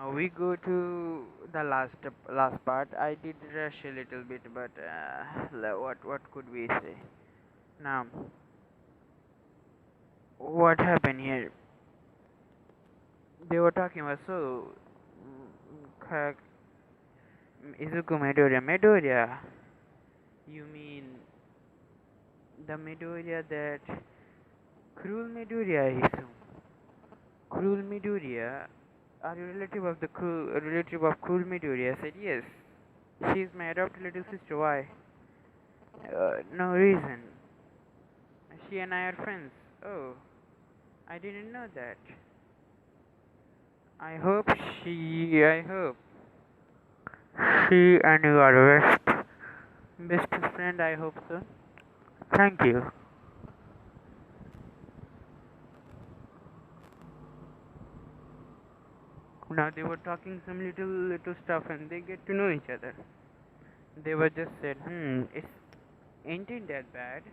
We go to the last part. I did rush a little bit, but what could we say? Now, what happened here? They were talking about Ka- Izuku Midoriya. Midoriya, you mean the Midoriya that cruel Midoriya, I assume. Cruel Midoriya. Are you relative of cruel Midoriya? I said yes. She's my adopted little sister. Why? No reason. She and I are friends. Oh, I didn't know that. I hope I hope she and you are best friend. I hope so. Thank you. Now they were talking some little stuff and they get to know each other. They were just said, it's ain't it that bad.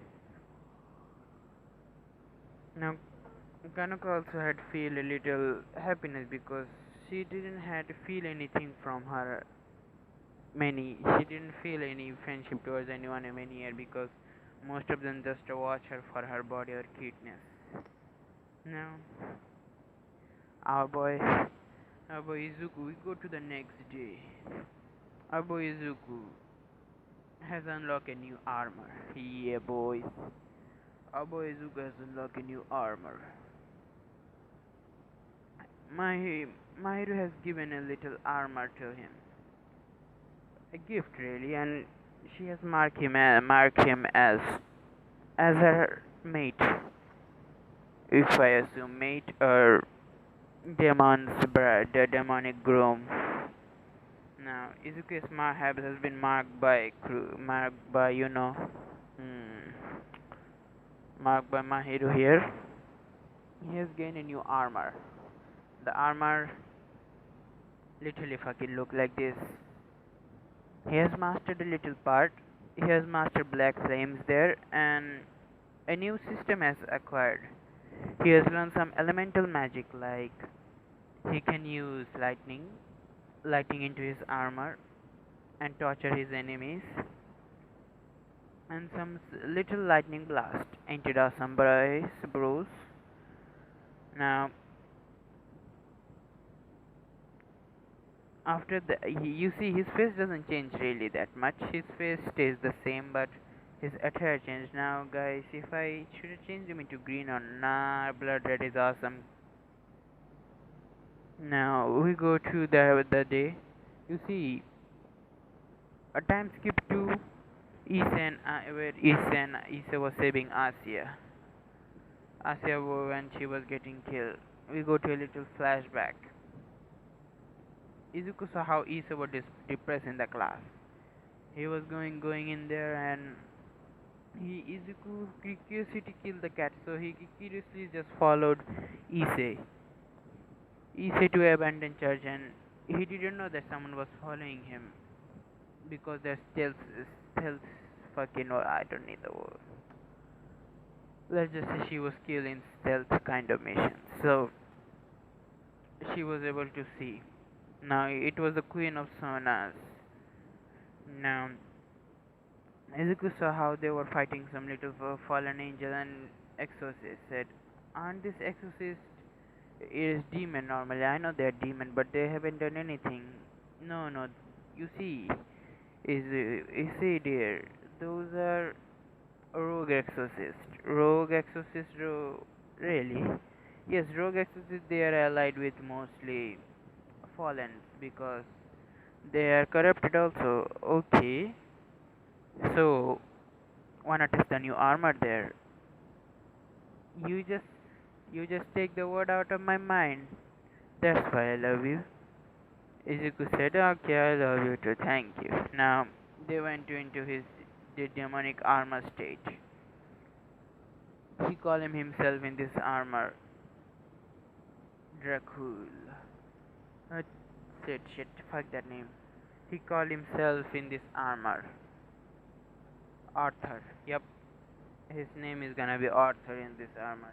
Now Kanaka also had feel a little happiness because she didn't had to feel anything from her she didn't feel any friendship towards anyone in many years because most of them just watch her for her body or cuteness. Now our boy our boy Izuku, we go to the next day. Our boy Izuku has unlocked a new armor. Yeah boys. Our boy Izuku has unlocked a new armor. My hero has given a little armor to him. A gift really, and she has marked him as her mate. If I assume mate or the demonic groom. Now Izuku's habit has been marked by hmm, marked by my hero here. He has gained a new armor. The armor literally fucking look like this. He has mastered a little part. He has mastered black flames there, and a new system has acquired. He has learned some elemental magic like he can use lightning into his armor and torture his enemies, and some little lightning blast. Ain't it awesome, bros? Now, after the you see his face doesn't change really that much. His face stays the same, but his attire changed. Now, guys, if I should have changed him into green or nah, blood red is awesome. Now we go to the day. You see, a time skip to where Issa was saving Asia. When she was getting killed. We go to a little flashback. Izuku saw how Issa was depressed in the class. He was going in there and Izuku curiosity killed the cat, so he curiously just followed Issei. Issei to abandon church, and he didn't know that someone was following him because there's stealth fucking I don't need the word. Let's just say she was killed in stealth kind of mission. So she was able to see. Now it was the Queen of Sonas. Now Izuku saw how they were fighting some little fallen angel and exorcist said, aren't this exorcist is demon normally? I know they're demon, but they haven't done anything. No, you see, is see dear, those are rogue exorcist. Rogue exorcist, really? Yes, rogue exorcist. They are allied with mostly fallens because they are corrupted also. Okay, so wanna test the new armor there? You just you just take the word out of my mind. That's why I love you. Izuku said, okay, I love you too. Thank you. Now they went into the demonic armor state. He called himself in this armor Dracul. Uh, shit, fuck that name. He called himself in this armor Arthur. Yep, his name is gonna be Arthur in this armor.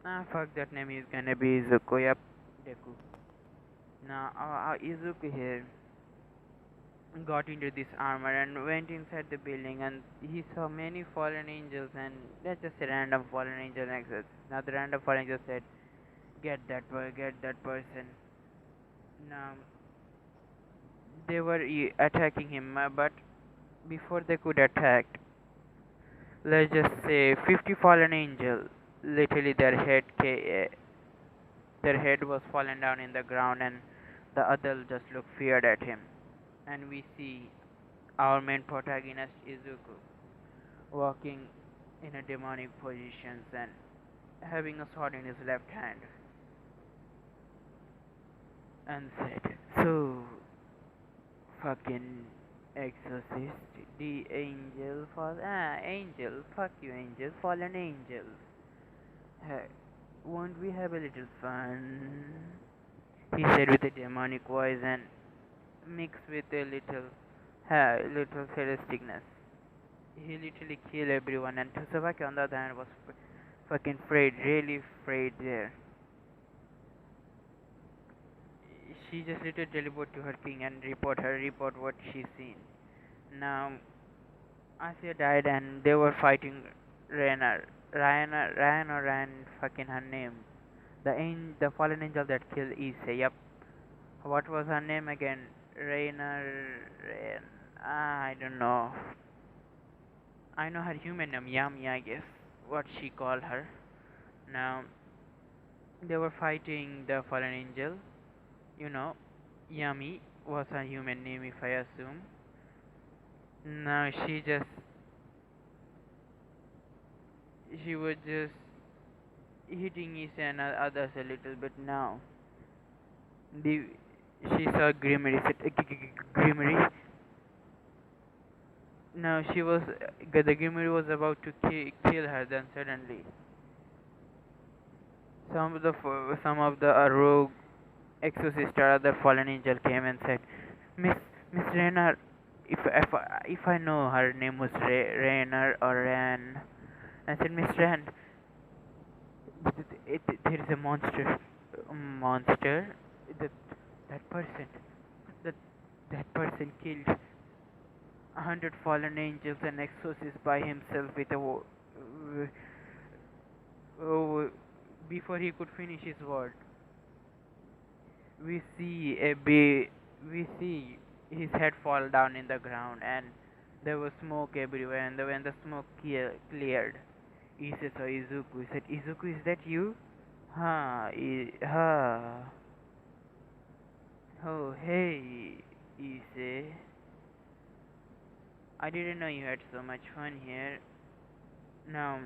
Ah, fuck that name, he's gonna be Izuku. Yep, Deku. Now, Izuku here got into this armor and went inside the building, and he saw many fallen angels, and that's just a random fallen angel access. Now the random fallen angel said, get that person. Now they were attacking him, but before they could attack, let's just say 50 fallen angels, literally their head was fallen down in the ground, and the others just looked feared at him. And we see our main protagonist Izuku walking in a demonic positions and having a sword in his left hand, and said, "So, fucking exorcist, the angel, fuck you, angel, fallen angels. Hey, won't we have a little fun?" He said with a demonic voice and mixed with a little sadisticness. He literally killed everyone, and Tsubaki on the other hand was fucking afraid, really afraid there. She just literally teleport to her king and report what she's seen. Now, Asia died and they were fighting Ryan or Ryan, fucking her name. The fallen angel that killed Issei, yep. What was her name again? I don't know. I know her human name, Yami, I guess. What she called her. Now, they were fighting the fallen angel. You know, Yami was her human name, if I assume. Now, she was just hitting his and others a little bit now. The, she saw Grimmery, Grimmery. Now, the Grimmery was about to kill her, then suddenly some of the rogue exorcist or other fallen angel came and said, Miss Rainer, if I know her name was Rainer or Ran, I said, Miss Ran, there is a monster, that that person, that that person killed 100 fallen angels and exorcists by himself with oh, before he could finish his word. We see we see his head fall down in the ground, and there was smoke everywhere, and when the smoke cleared, he said, so Izuku, he said, Izuku, is that you? Ha, oh, hey, Ise, I didn't know you had so much fun here. Now,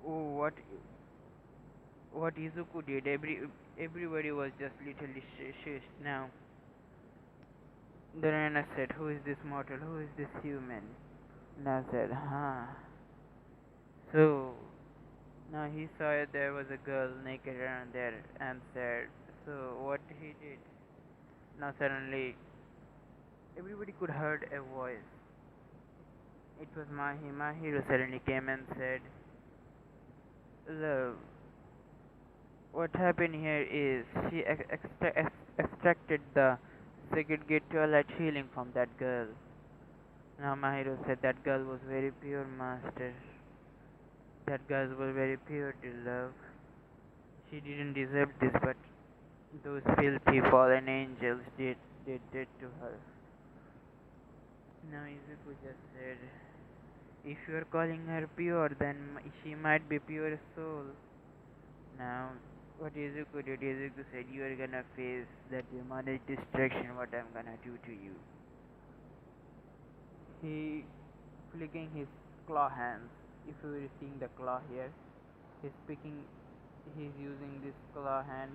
oh, what Izuku did, everybody was just literally shushed. Now, the Rana said, who is this mortal? Who is this human? And I said, huh. So, now he saw there was a girl naked around there and said, so what he did? Now suddenly, everybody could heard a voice. It was Mahi. Mahiro suddenly came and said, love, what happened here is she extracted the secret gate to alert healing from that girl. Now Mahiro said that girl was very pure, master. That girl was very pure to love. She didn't deserve this, but those filthy fallen angels did to her. Now Izuku just said, if you are calling her pure, then she might be pure soul. Now, what Izuku did, Izuku said, you are gonna face that demonic destruction, what I'm gonna do to you. He flicking his claw hands. If you were seeing the claw here, he's using this claw hand,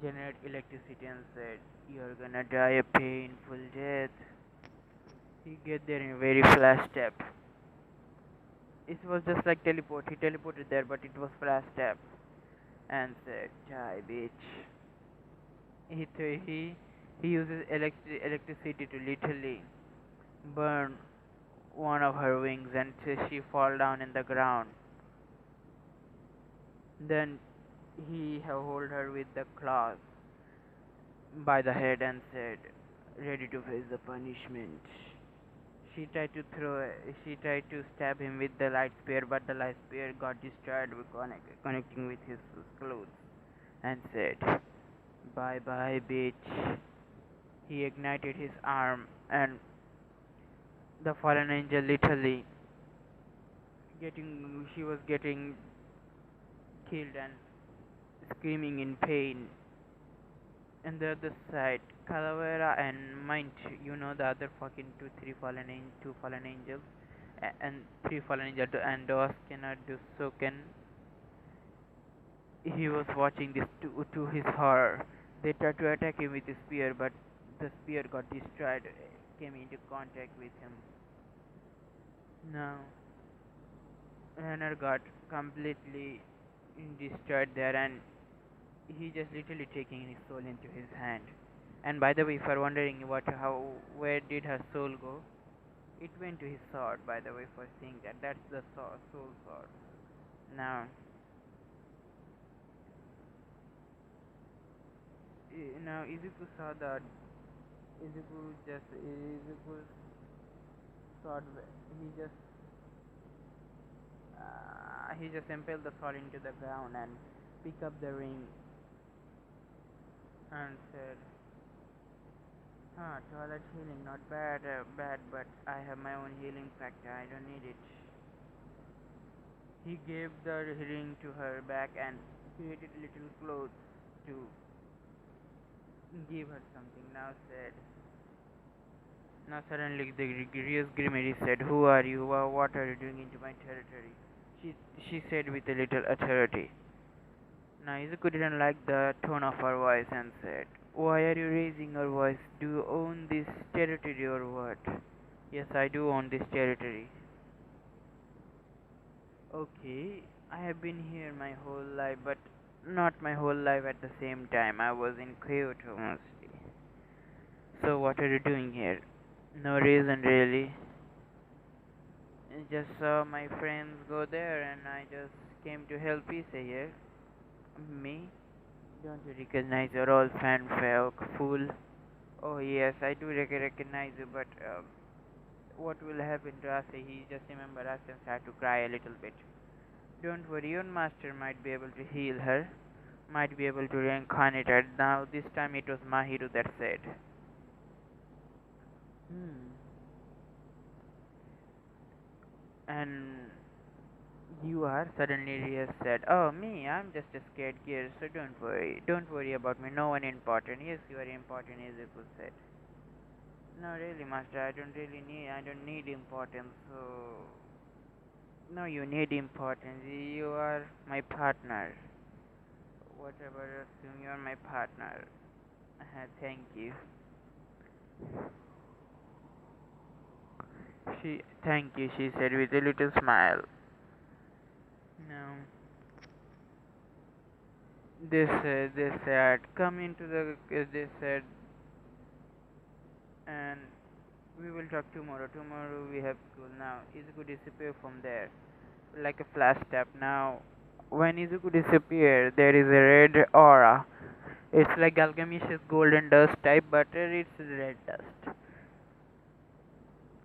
generate electricity, and said, you're gonna die a painful death. He get there in a very flash step. It was just like teleport. He teleported there, but it was flash step, and said, "Die, bitch." He uses electricity to literally burn one of her wings, and she fall down in the ground. Then he held her with the claws by the head and said, "Ready to face the punishment." She tried to stab him with the light spear, but the light spear got destroyed with connecting with his clothes, and said, "Bye bye, bitch." He ignited his arm, and the fallen angel literally she was getting killed and screaming in pain. And the other side, Calavera and Mint, the other fucking two fallen angels, and three fallen angels, and those cannot do so can. He was watching this to his horror. They tried to attack him with a spear, but the spear got destroyed, came into contact with him. Now, Renner got completely destroyed there, and he just literally taking his soul into his hand. And by the way, if you're wondering where did her soul go, it went to his sword. By the way, for seeing that's the soul sword. Now, Izuku saw that Izuku's sword. He just impaled the sword into the ground and picked up the ring and said, "Toilet healing, not bad, but I have my own healing factor. I don't need it." He gave the ring to her back and created little clothes to give her something. Now suddenly the Grievous Grimmery said, "Who are you? What are you doing into my territory?" She said with a little authority. Now Izuku didn't like the tone of her voice and said, "Why are you raising your voice? Do you own this territory or what?" "Yes, I do own this territory." "Okay, I have been here my whole life, but not my whole life at the same time. I was in Kyoto mostly." "So what are you doing here?" "No reason really. I just saw my friends go there and I just came to help Issa here." "Me? Don't you recognize your old fan folk, fool?" "Oh yes, I do recognize you, but what will happen to Asa?" He just remembered Asa and started to cry a little bit. "Don't worry, your master might be able to heal her, might be able to reincarnate her." Now this time it was Mahiru that said, "Hmm." "And you are?" Suddenly Rias said. "Oh, me, I'm just a scared kid, so don't worry. Don't worry about me, no one important." "Yes, you are important," Izuku said. "No, really, master, I don't need importance, so..." "No, you need importance. You are my partner. Whatever, assume you are my partner." Thank you." "Thank you," she said with a little smile. No. They said, "Come into the," they said, "and we will talk tomorrow. Tomorrow we have school." Now Izuku disappear from there like a flash step. Now when Izuku disappeared, there is a red aura. It's like Galgamish's golden dust type, but it's red dust.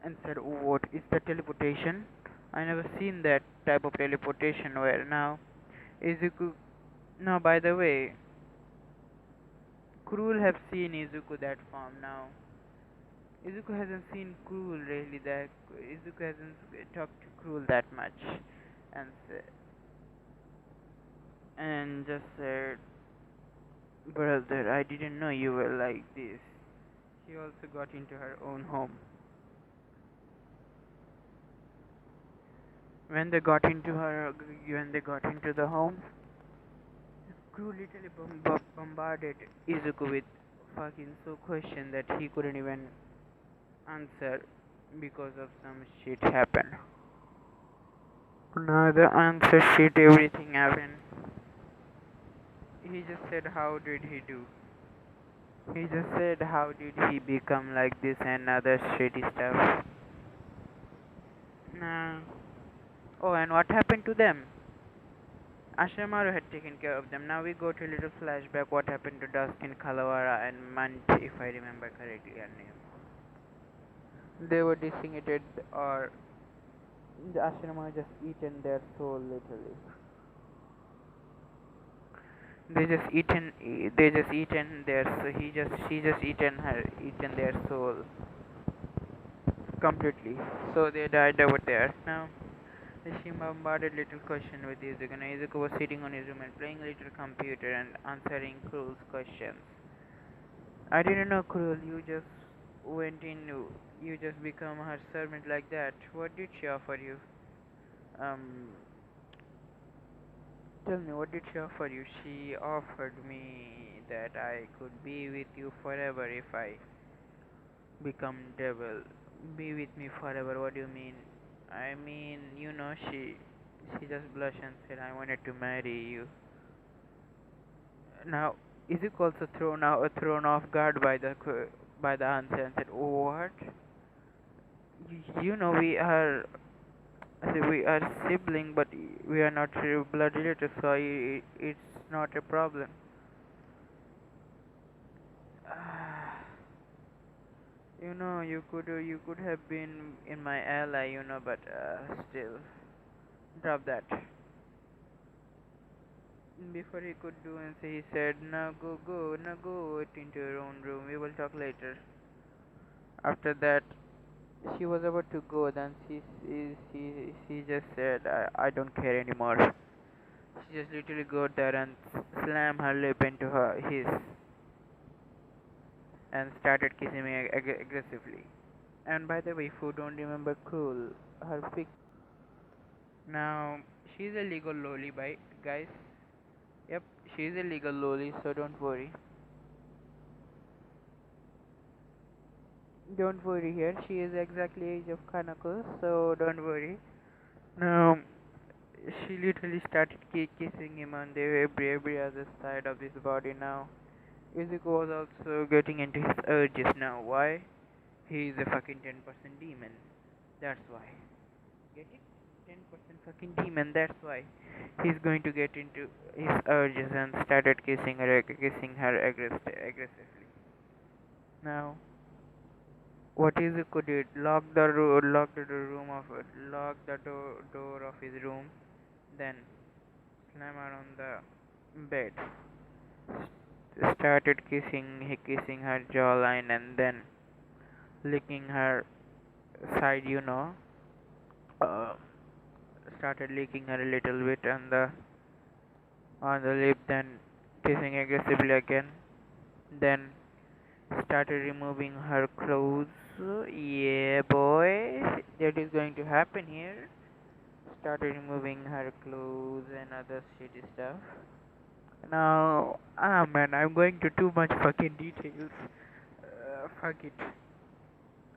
And said, "What is the teleportation? I never seen that type of teleportation where now Izuku." Now by the way, Cruel have seen Izuku that form. Now Izuku hasn't seen Cruel really that. Izuku hasn't talked to Cruel that much, and just said, "Brother, I didn't know you were like this." She also got into her own home. When they got into the home, Cruel literally bombarded Izuku with fucking so question that he couldn't even answer because of some shit happened. Now the answer shit everything happened. He just said, "How did he do?" He just said, "How did he become like this?" and other shitty stuff. Nah. Oh, and what happened to them? Ashimaru had taken care of them. Now we go to a little flashback what happened to Dustin, Kalawara, and Mant, if I remember correctly her name. They were designated, or the Ashimaru just eaten their soul literally. They just eaten their, she just eaten their soul completely. So they died over there. Now she bombarded little question with Izuku. Now Izuku was sitting on his room and playing a little computer and answering Krul's questions. I didn't know, Krul, you just went in, you just become her servant like that. What did she offer you? Um, Tell me, what did she offer you? She offered me that I could be with you forever if I become devil. Be with me forever, what do you mean? I mean, she just blushed and said, I wanted to marry you. Now, Izuku also thrown off guard by the answer and said, what? You know, we are sibling, but we are not blood related, so it's not a problem. You could have been in my ally, but still, drop that. Before he could do anything, he said, "Now go into your own room. We will talk later." After that, she was about to go. Then she just said, "I don't care anymore." She just literally got there and slammed her lip into his and started kissing me aggressively. And by the way, if you don't remember Cool, her pic. Now, she's a legal loli, guys. Yep, she's a legal loli, so don't worry. Don't worry here. She is exactly age of Kanako, so don't worry. Now, she literally started kissing him on the every other side of his body. Now, Izuku was also getting into his urges now. Why? He is a fucking 10% demon. That's why. Get it? 10% fucking demon. That's why he's going to get into his urges and started kissing her aggressively. Now, what Izuku did? Locked the room of locked the door of his room, then slammed her on the bed. Started kissing her jawline and then licking her side. Uh, Started licking her a little bit on the lip, then kissing aggressively again. Then started removing her clothes. Yeah, boy, that is going to happen here. Started removing her clothes and other shitty stuff. Now, man, I'm going to too much fucking details. Fuck it.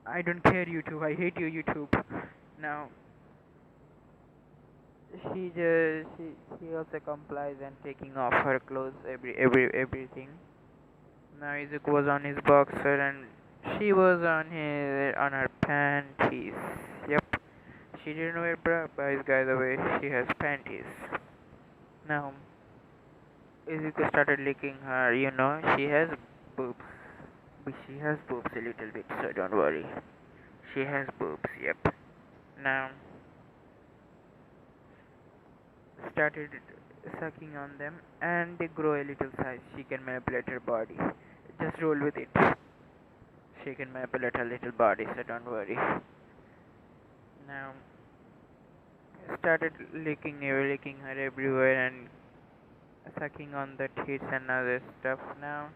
I don't care, YouTube. I hate you, YouTube. Now, she also complies and taking off her clothes, everything. Now Izuku was on his boxer and she was on her panties. Yep, she didn't wear bra, by the way. She has panties. Now Izuku started licking her. She has boobs. She has boobs a little bit, so don't worry. She has boobs. Yep. Now started sucking on them, and they grow a little size. She can manipulate her body. Just roll with it. She can manipulate her little body, so don't worry. Now started licking her everywhere and sucking on the tits and other stuff. Now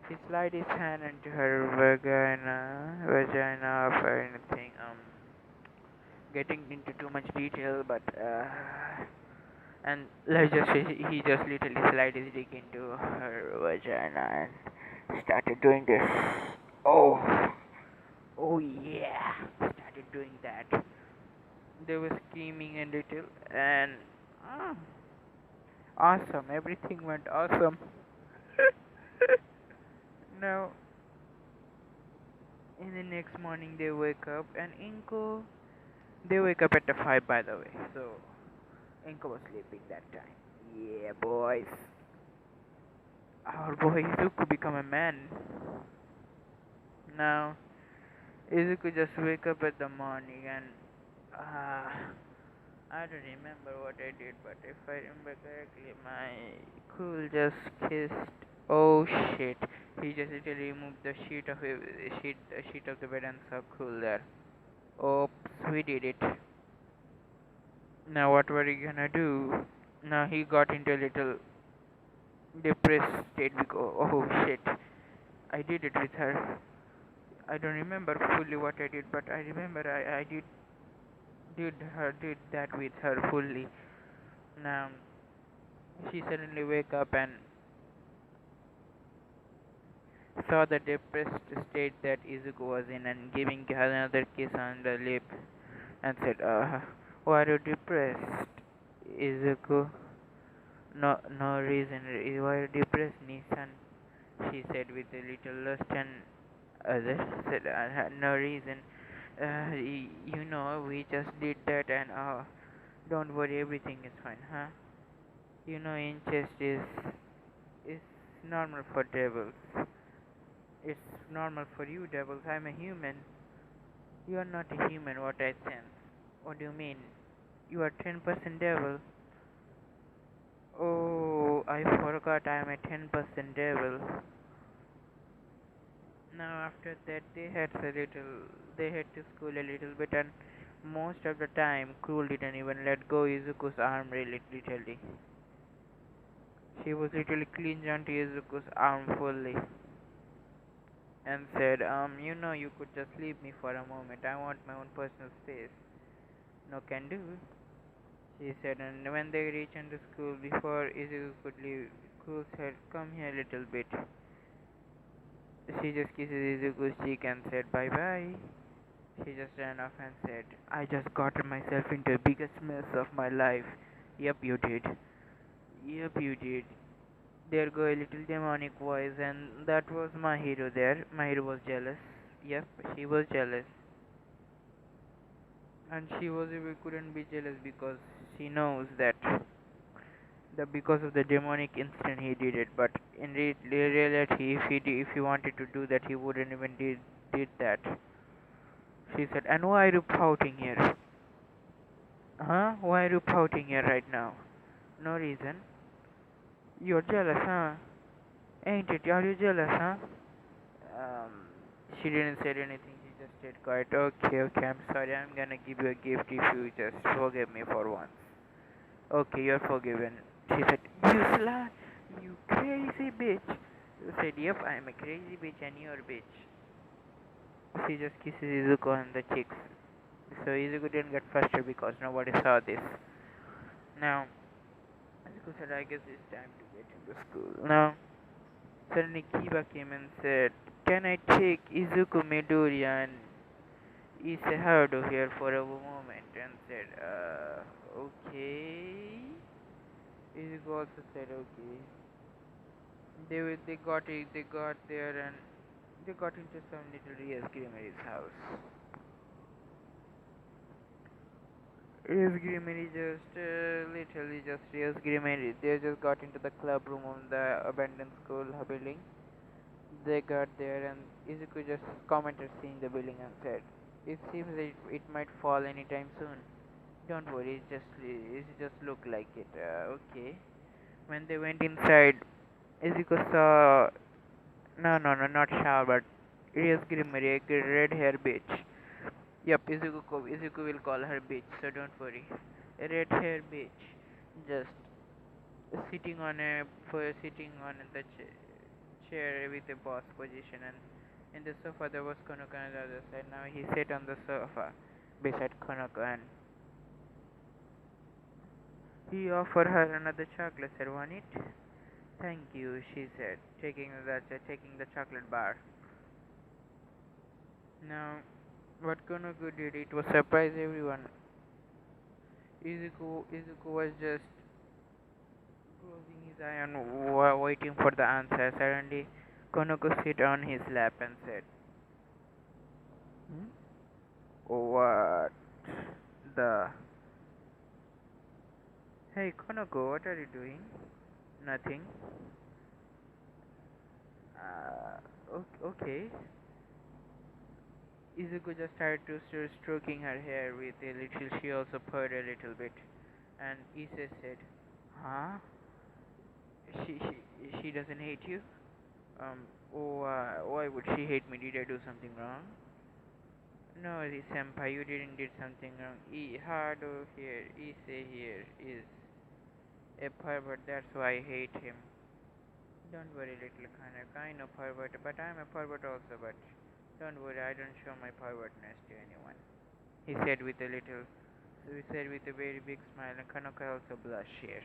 he slid his hand into her vagina or anything. Getting into too much detail, but and he just literally slid his dick into her vagina and started doing this. Oh, oh yeah! Started doing that. They were screaming a little, and ah, awesome. Everything went awesome. Now, in the next morning, they wake up, and they wake up at the 5, by the way. So, Inko was sleeping that time. Yeah, boys. Our boy Izuku become a man. Now, Izuku just wake up at the morning and uh, I don't remember what I did, but if I remember correctly, my cool just kissed. Oh shit! He just literally removed the sheet of the bed and saw cool there. Oops, we did it. Now what were you gonna do? Now he got into a little depressed state because oh shit, I did it with her. I don't remember fully what I did, but I remember I did that with her fully. Now she suddenly wake up and saw the depressed state that Izuku was in and giving her another kiss on the lip and said, why are you depressed, Izuku? No reason. Why are you depressed, Nissan? She said with a little lust and others said, no reason. You know, we just did that and don't worry, everything is fine, huh? You know, incest is normal for devils. It's normal for you devils. I'm a human. You are not a human, what I sense. What do you mean? You are 10% devil. Oh, I forgot I'm a 10% devil. Now after that they had to school a little bit and most of the time Cruel didn't even let go Izuku's arm really literally. She was literally clinged onto Izuku's arm fully and said, you know you could just leave me for a moment. I want my own personal space. No can do. She said, and when they reached into school, before Izuku could leave, Cool said, come here a little bit. She just kisses Izuku's cheek and said, bye bye. She just ran off and said, I just got myself into the biggest mess of my life. Yep, you did. Yep, you did. There go a little demonic voice, and that was my hero there. My hero was jealous. Yep, she was jealous. And she was couldn't be jealous because she knows that because of the demonic incident he did it. But in reality, if he wanted to do that, he wouldn't even did that. She said, and why are you pouting here? Huh? Why are you pouting here right now? No reason. You're jealous, huh? Ain't it? Are you jealous, huh? Um, she didn't say anything. She just stayed quiet. Okay, okay. I'm sorry. I'm gonna give you a gift if you just forgive me for once. Okay, you're forgiven. She said, you slut, you crazy bitch. I said, yep, I'm a crazy bitch and you're a bitch. She just kisses Izuku on the cheeks. So Izuku didn't get frustrated because nobody saw this. Now, Izuku said, I guess it's time to get into school. Now, suddenly Kiba came and said, can I take Izuku Midoriya and Isehado here for a moment? And said, okay. Izuku also said, okay. They got there and they got into some little Rias Grimary's house. Rias Grimary just literally just Rias Grimary. They just got into the club room of the abandoned school building. They got there and Izuku just commented seeing the building and said, "It seems that it might fall anytime soon. Don't worry, it just look like it." Okay. When they went inside, Izuku saw no, not shower, but Rias Grimary, a red hair bitch. Yep, Izuku will call her bitch, so don't worry. A red hair bitch, just sitting on the chair with a boss position, and in the sofa there was Konoko on the other side. Now he sat on the sofa beside Konoko, and he offered her another chocolate. Said, "Want it?" "Thank you," she said, taking the chocolate bar. Now, what Konoko did, it was surprise everyone. Izuku was just closing his eye and waiting for the answer. Suddenly, Konoko sit on his lap and said, "Hmm? What the Hey Konoko, what are you doing? Nothing. Okay. Izuku just started to stroking her hair with a little. She also purred a little bit, and Ise said, "Huh? She doesn't hate you? Why would she hate me? Did I do something wrong?" No, senpai, you didn't did something wrong. Hado here, Ise here is a pervert. That's why I hate him. Don't worry, little kind of pervert, but I'm a pervert also. But don't worry, I don't show my pervertness to anyone. He said with a little. So he said with a very big smile, and Kanoka also blushed here.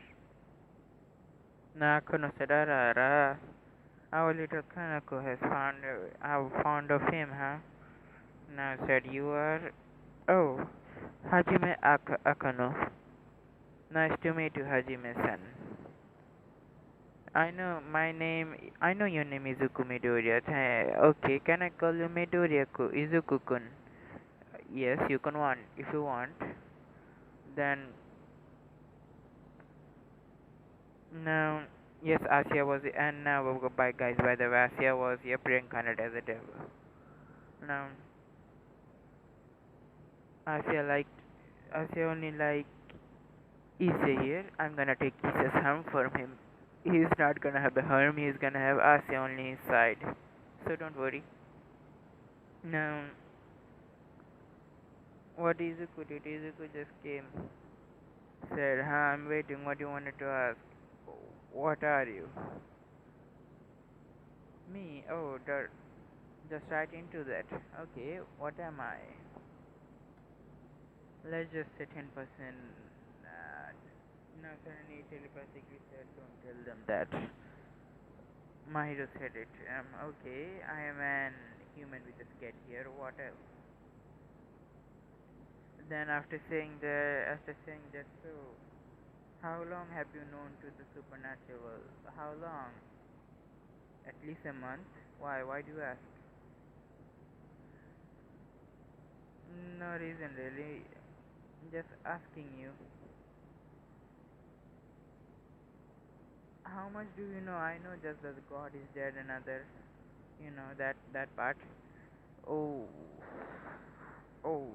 Nakono said, "Arara, our little Kanako has found how fond of him, huh?" Now said, "You are, oh, Hajime Akano. Nice to meet you, Hajime-san. I know your name is Izuku Midoriya. Okay, can I call you Midoriya-ku, Izuku-kun?" Yes, you can want, if you want. Then, now, yes, Asya was, and now, by guys, by the way, Asya was reincarnated as a devil. Now, Asya liked, Asya only like Ise here. I'm gonna take Ise's harm from him. He's not gonna have a harm, he's gonna have Asya only his side. So don't worry. Now, what Izuku did, Izuku just came, said, "Huh, I'm waiting, what you wanted to ask? What are you?" Me? Oh, just right into that. Okay, what am I? Let's just say 10%. No, suddenly telepathically said, "Don't tell them that." Mahiro said it. Okay, I am an human with a skate here. What else? Then after saying that, so how long have you known to the supernatural? How long? At least a month. Why? Why do you ask? No reason really. Just asking you. How much do you know? I know just that God is dead and other, that part. Oh, oh,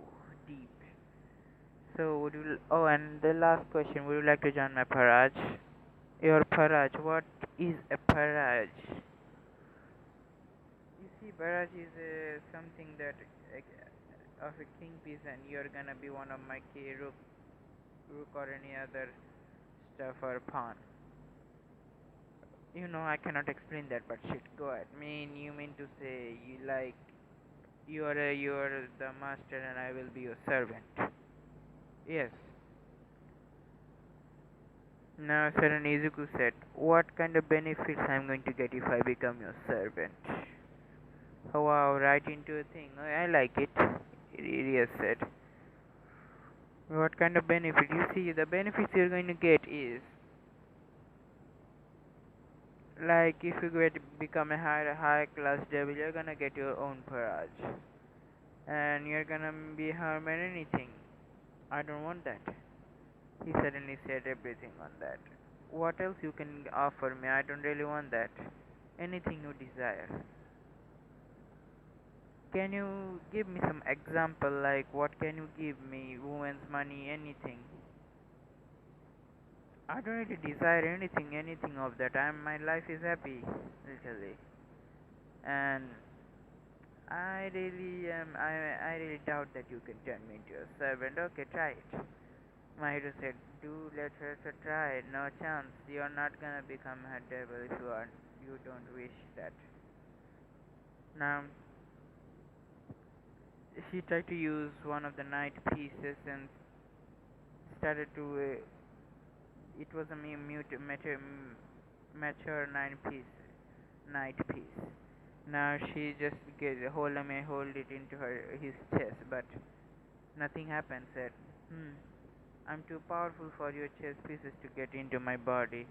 deep. So oh, and the last question, would you like to join my Paraj? Your Paraj, what is a Paraj? You see, Paraj is something that of a king piece, and you're gonna be one of my key rook or any other stuff or pawn. I cannot explain that, but shit, go ahead. You mean to say you're the master and I will be your servant? Yes. Now suddenly Izuku said, "What kind of benefits I'm going to get if I become your servant?" Oh wow, right into a thing. I like it. Irias said, "What kind of benefit? You see, the benefits you're going to get is like if you become a high class devil, you're gonna get your own Paraj, and you're gonna be harmed at anything. I don't want that." He suddenly said everything on that. "What else you can offer me? I don't really want that. Anything you desire." Can you give me some example, like what can you give me? Women's money, anything. I don't really desire anything of that. My life is happy, literally. And I really doubt that you can turn me into a servant. Okay, try it. Mahiro said, "Do let her try. No chance. You're not gonna become her devil if you don't wish that." Now, she tried to use one of the night pieces and started to. It was a mature night piece. Now she just hold it into his chest, but nothing happened. Said, "I'm too powerful for your chess pieces to get into my body.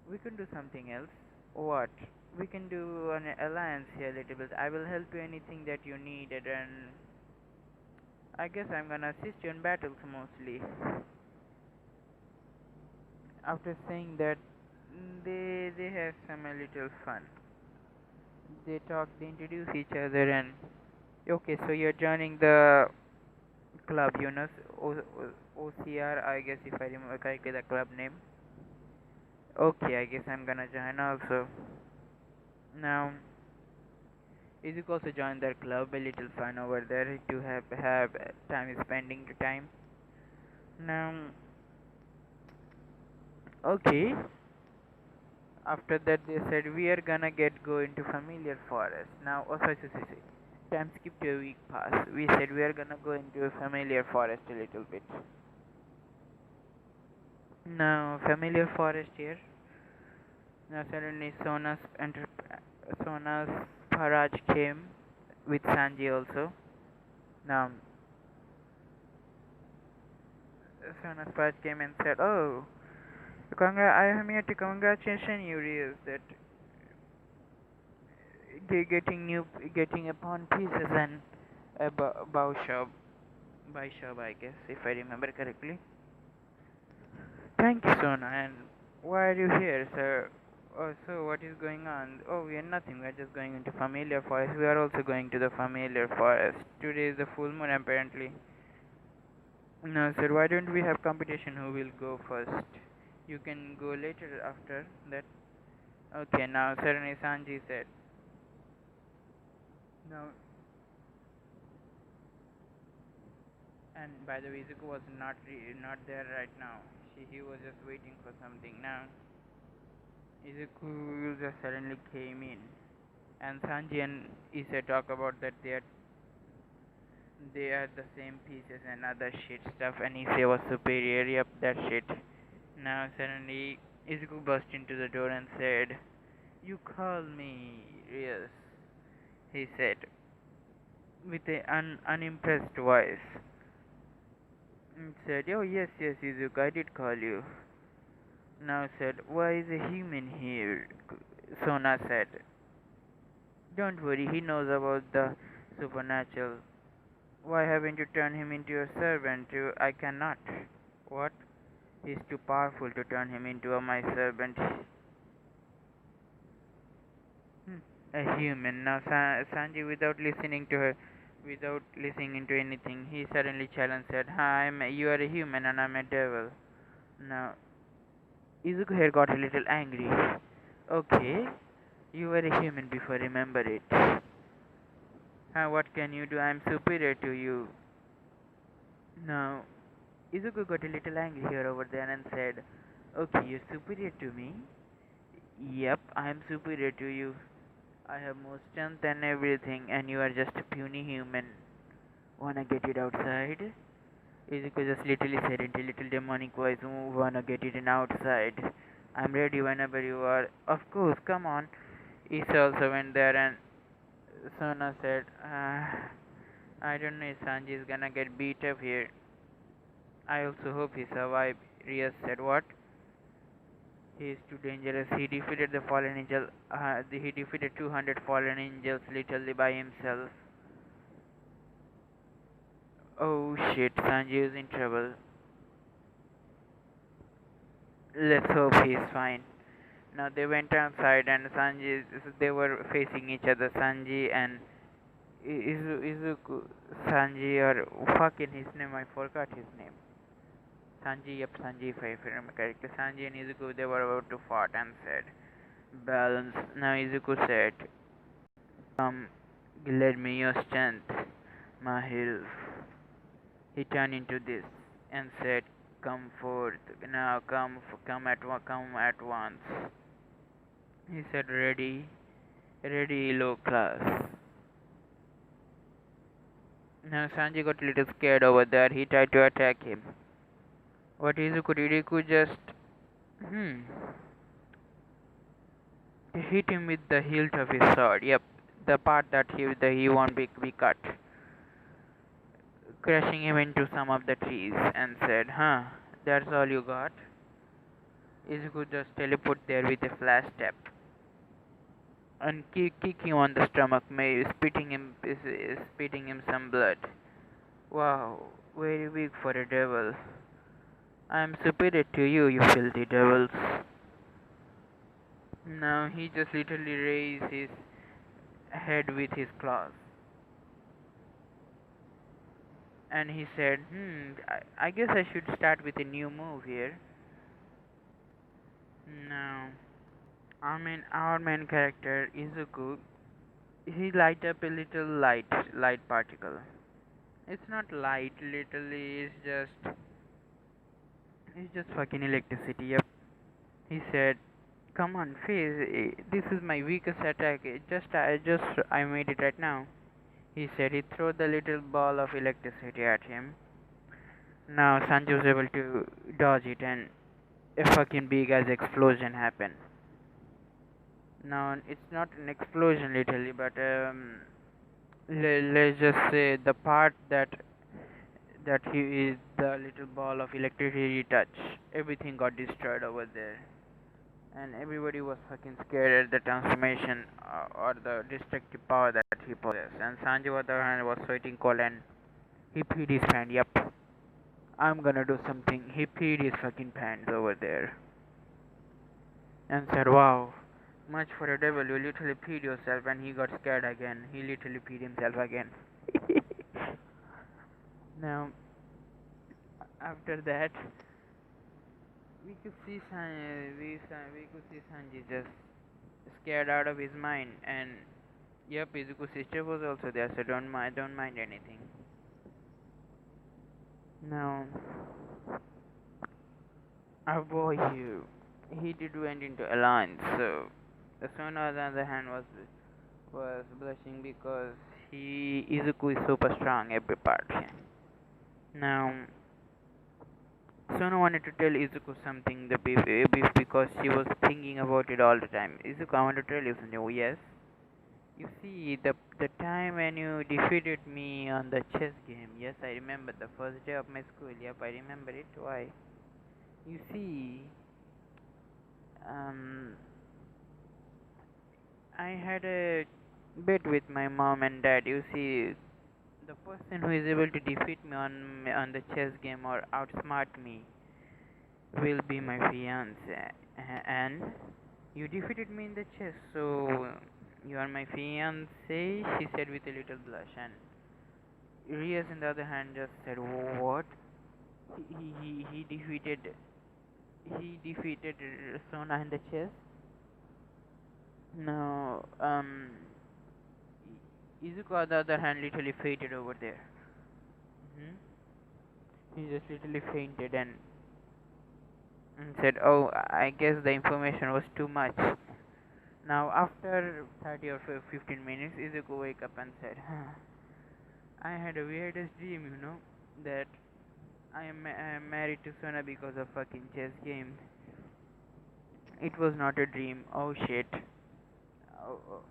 We can do something else." "What?" "We can do an alliance here a little bit. I will help you anything that you needed, and I guess I'm gonna assist you in battles mostly." After saying that, they have some a little fun. They talk, they introduce each other, and okay, so you're joining the club, OCR, I guess, if I remember correctly, the club name. Okay, I guess I'm gonna join also. Now, Izuku also joined their club, a little fun over there to have time spending the time. Now, okay. After that, they said we are gonna go into familiar forest. Now, oh, sorry. Time skip to a week pass. We said we are gonna go into a familiar forest a little bit. Now, familiar forest here. Now suddenly Sona's Paraj came with Sanji also. Now Sona's Paraj came and said, "Oh, I am here to congratulate you, Rios, that getting upon pieces and a bow shop, by shop, I guess, if I remember correctly." Thank you, Sona. And why are you here, sir? Oh, so what is going on? Oh, we are nothing. We are just going into familiar forest. We are also going to the familiar forest. Today is the full moon, apparently. No, sir. Why don't we have competition? Who will go first? You can go later after that. Okay. Now, suddenly Sanji said. No. And by the way, Izuku was not there right now. He was just waiting for something. Now, Izuku just suddenly came in. And Sanji and Issa talk about that they are the same pieces and other shit stuff, and Issa was superior. Yep, that shit. Now suddenly Izuku burst into the door and said, "You call me?" "Yes," he said with a unimpressed voice. And said, "Oh yes, Izuku, I did call you." Now said, "Why is a human here?" Sona said, "Don't worry, he knows about the supernatural. Why haven't you turned him into your servant? I cannot." "What? He's too powerful to turn him into my servant." Hmm. A human. Now Sanji, without listening into anything, he suddenly challenged, said, "Hi, you are a human and I'm a devil." Now Izuku here got a little angry. "Okay, you were a human before, remember it. What can you do? I'm superior to you." Now Izuku got a little angry here over there and said, "Okay, you're superior to me?" "Yep, I'm superior to you. I have more strength and everything, and you are just a puny human. Wanna get it outside?" Izuku just literally said in a little demonic voice, "Wanna get it in outside? I'm ready whenever you are." "Of course, come on." Issa also went there, and Sona said, "I don't know if Sanji is gonna get beat up here. I also hope he survived." Rias said, "What? He is too dangerous. He defeated the fallen angel. He defeated 200 fallen angels literally by himself." "Oh shit, Sanji is in trouble. Let's hope he is fine." Now they went outside, and they were facing each other, Sanji and Izuku. Sanji, or fucking his name, I forgot his name. Sanji, yep, Sanji, if I remember correctly. Sanji and Izuku, they were about to fight and said, "Balance." Now Izuku said, "Come, lend me your strength, my health." He turned into this and said, "Come forth. Now come at once." He said, "Ready, ready, low class." Now Sanji got a little scared over there. He tried to attack him. What Izuku did, he could just hit him with the hilt of his sword. Yep, the part that he won't be cut, crushing him into some of the trees, and said, that's all you got?" Izuku just teleport there with a flash step and kick him on the stomach, spitting him some blood. Wow, very weak for a devil. I am superior to you, you filthy devils. Now he just literally raised his head with his claws. And he said, I guess I should start with a new move here. Now, our main character, Izuku, he light up a little light particle. It's not light, literally, it's just fucking electricity. Yep. He said, "Come on, Fizz, this is my weakest attack. I made it right now." He said he threw the little ball of electricity at him. Now Sanju was able to dodge it, and a fucking big ass explosion happened. Now it's not an explosion literally, but let's just say the part that he is the little ball of electricity touch, everything got destroyed over there, and everybody was fucking scared at the transformation or the destructive power that he possessed. And Sanju on the other hand was sweating cold and he peed his pants. Yep, I'm gonna do something. He peed his fucking pants over there and said, "Wow, much for a devil, you literally peed yourself." And he got scared again. He literally peed himself again. Now, after that, we could see Sanji just scared out of his mind, and yep, Izuku's sister was also there, so don't mind anything. Now, our boy here, he did went into alliance, so Sona on the other hand was blushing because Izuku is super strong every part. Now, Sona wanted to tell Izuku something the beef because she was thinking about it all the time. Izuku, I want to tell you something. Oh, yes. You see, the time when you defeated me on the chess game. Yes, I remember the first day of my school. Yep, I remember it. Why? You see, um, I had a bet with my mom and dad. You see, the person who is able to defeat me on the chess game or outsmart me will be my fiance. And you defeated me in the chess, so you are my fiance, she said with a little blush. And Rias, on the other hand, just said, "What? He defeated Sona in the chess?" No, Izuku, on the other hand, literally fainted over there. Hmm. He just literally fainted and said, "Oh, I guess the information was too much." Now, after 30 or 15 minutes, Izuku wake up and said, "I had a weirdest dream, that I am married to Sona because of fucking chess game. It was not a dream. Oh shit. Oh, oh,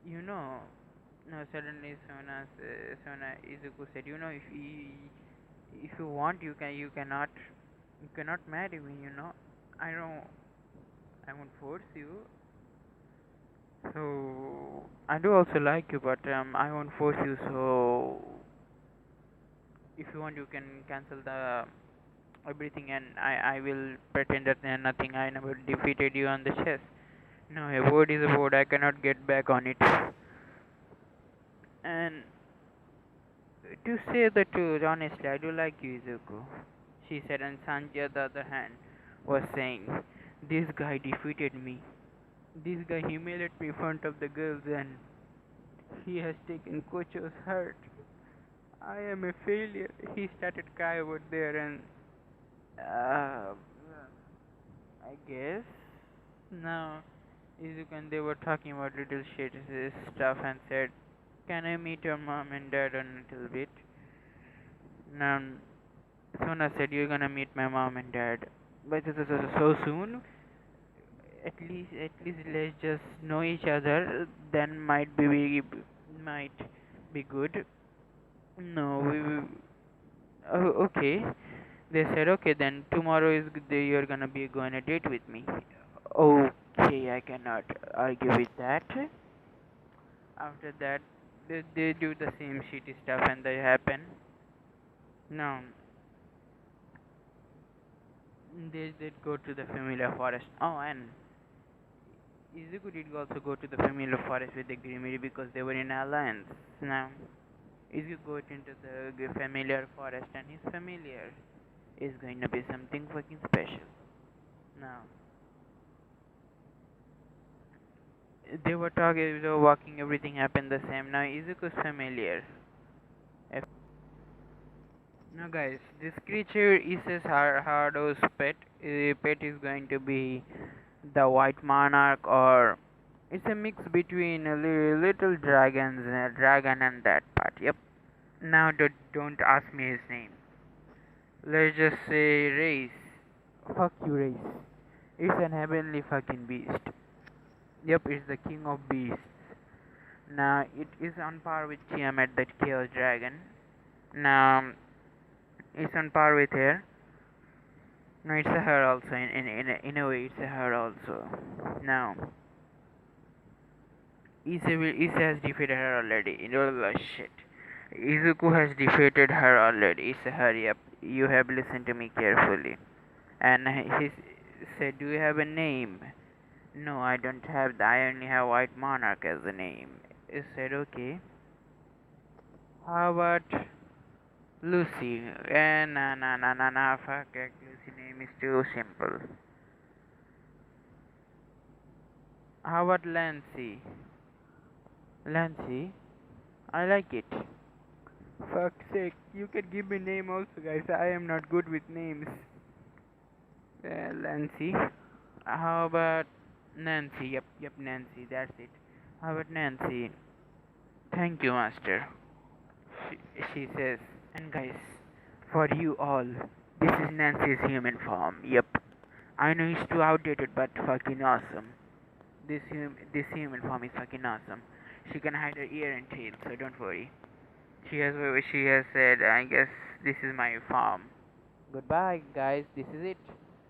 you know." No, suddenly Sona Izuku said, if you want, you cannot marry me. I don't, I won't force you. So I do also like you, but I won't force you. So if you want, you can cancel the everything, and I will pretend that nothing. I never defeated you on the chess. No, a word is a word. I cannot get back on it. And to say the truth, honestly, I do like you, Izuku, she said. And Sanji, on the other hand, was saying, "This guy defeated me. This guy humiliated me in front of the girls, and he has taken Kocho's heart. I am a failure." He started crying over there, and uh, I guess now Izuku and they were talking about little shit stuff and said, "Can I meet your mom and dad a little bit?" Now Sona said, "You're gonna meet my mom and dad, but so soon. At least let's just know each other. Then might be good." No, oh, okay. They said, "Okay, then tomorrow is you're gonna be going on a date with me." Okay, I cannot argue with that. After that, they do the same shitty stuff and they happen. Now, They did go to the familiar forest. Oh, and Izuku did also go to the familiar forest with the Grimiri because they were in alliance. Now, Izuku got into the familiar forest, and his familiar is going to be something fucking special. Now, they were talking, they were walking, everything happened the same. Now, Izuku's familiar. Now, guys, this creature is a Hardo's pet. Pet is going to be the white monarch, or it's a mix between a little dragon and that part. Yep. Now, don't ask me his name. Let's just say race. Fuck you, race. It's an heavenly fucking beast. Yep, it's the king of beasts. Now, it is on par with Tiamat, that chaos dragon. Now, it's on par with her. No, it's a her also. In a way, it's a her also. Now, Issa has defeated her already. Oh shit. Izuku has defeated her already. Issa, hurry up. You have listened to me carefully. And he said, "Do you have a name?" "No, I don't have that. I only have White Monarch as a name." He said, "Okay. How about Lucy?" Nah, fuck it. Lucy name is too simple. How about Lancy? Lancy? I like it. Fuck's sake, you can give me name also, guys. I am not good with names. Lancy. How about Nancy? Yep, Nancy. That's it. How about Nancy? "Thank you, master," she says. And guys, for you all, this is Nancy's human form. Yep. I know it's too outdated, but fucking awesome. This human form is fucking awesome. She can hide her ear and tail, so don't worry. She has said, "I guess this is my farm." Goodbye, guys. This is it.